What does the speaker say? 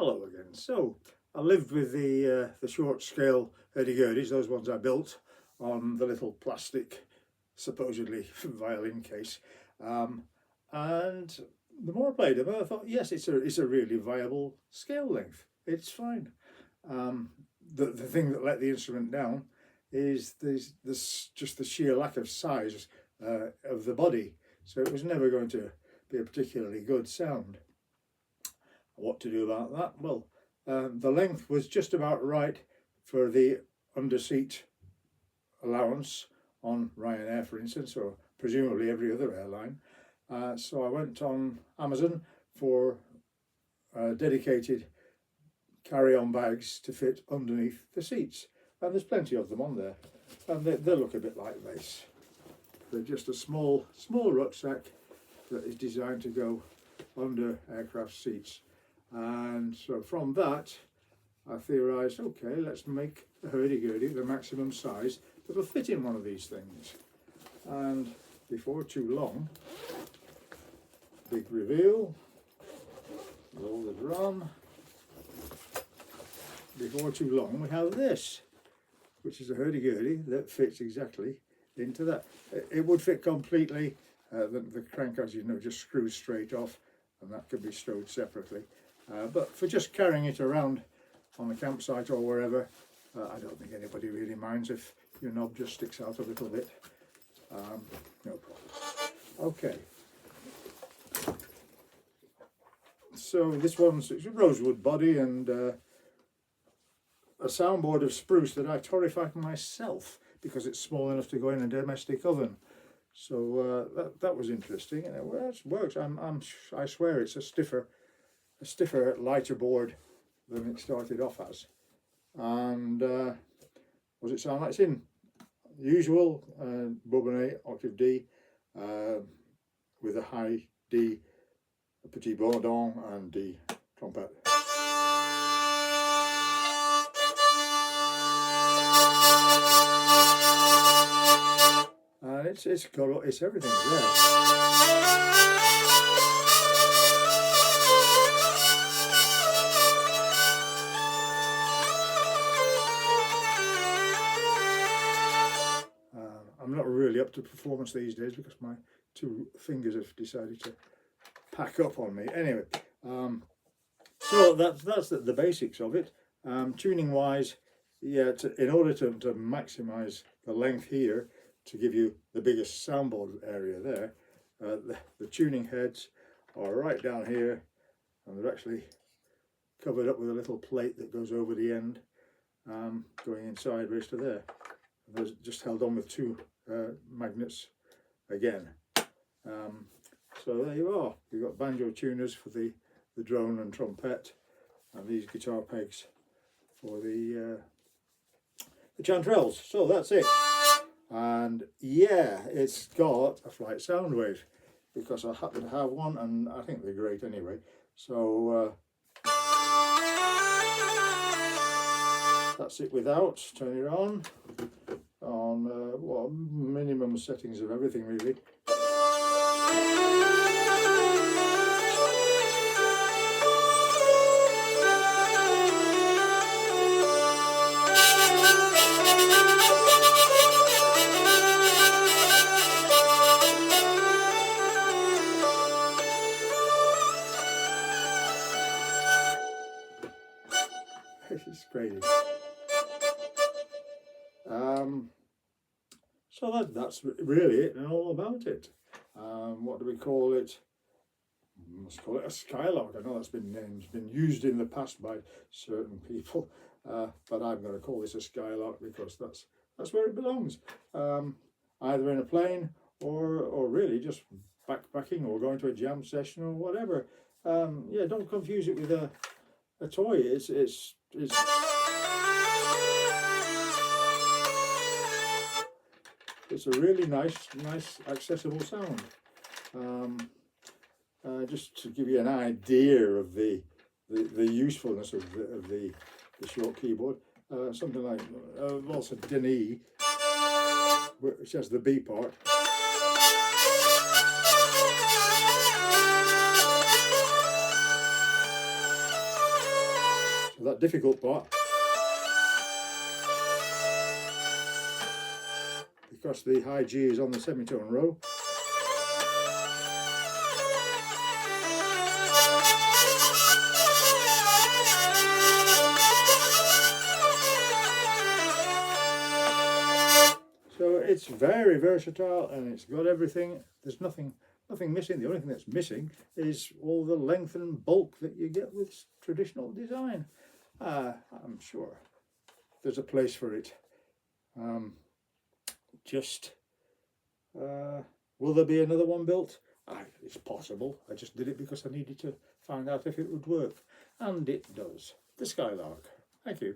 Hello again. So I lived with the short scale hurdy-gurdies, those ones I built on the little plastic, supposedly violin case. And the more I played them, I thought, yes, it's a really viable scale length. It's fine. The thing that let the instrument down is this just the sheer lack of size of the body. So it was never going to be a particularly good sound. What to do about that? Well, the length was just about right for the underseat allowance on Ryanair, for instance, or presumably every other airline. So I went on Amazon for dedicated carry-on bags to fit underneath the seats, and there's plenty of them on there, and they look a bit like this. They're just a small rucksack that is designed to go under aircraft seats. And so from that I theorised, okay, let's make a hurdy-gurdy the maximum size that will fit in one of these things. And before too long, big reveal, roll the drum, before too long we have this, which is a hurdy-gurdy that fits exactly into that. It would fit completely, the crank, as you know, just screws straight off, and that could be stowed separately. But for just carrying it around on the campsite or wherever, I don't think anybody really minds if your knob just sticks out a little bit. No problem. Okay. So this one's a rosewood body and a soundboard of spruce that I torrefied myself because it's small enough to go in a domestic oven. So that was interesting, and it works. I swear it's a stiffer, lighter board than it started off as. And what does it sound like? It's in the usual bourbonnais, octave D, with a high D, a petit bourdon, and D trompette. And it's everything there. I'm not really up to performance these days because my two fingers have decided to pack up on me. Anyway, so that's the basics of it. Tuning wise, yeah, in order to maximise the length here, to give you the biggest soundboard area there, the tuning heads are right down here, and they're actually covered up with a little plate that goes over the end, going in sideways to there. And those just held on with two magnets again. So there you are. You've got banjo tuners for the drone and trompette, and these guitar pegs for the chanterelles. So that's it. And yeah, it's got a flight Soundwave because I happen to have one, and I think they're great anyway. So that's it without. Turn it on well, minimum settings of everything really. It's crazy. So that's really it and all about it. What do we call it? Let's call it a Skylark. I know that's been used in the past by certain people, but I'm going to call this a Skylark because that's where it belongs. Either in a plane or really just backpacking or going to a jam session or whatever. Yeah, don't confuse it with a toy. It's a really nice accessible sound. Just to give you an idea of the usefulness of the short keyboard, something like also Denis, which has the B part. for that difficult part. Because the high G is on the semitone row. So it's very versatile and it's got everything. There's nothing missing. The only thing that's missing is all the length and bulk that you get with traditional design. I'm sure there's a place for it. Will there be another one built? It's possible. I just did it because I needed to find out if it would work. And it does. The Skylark. Thank you.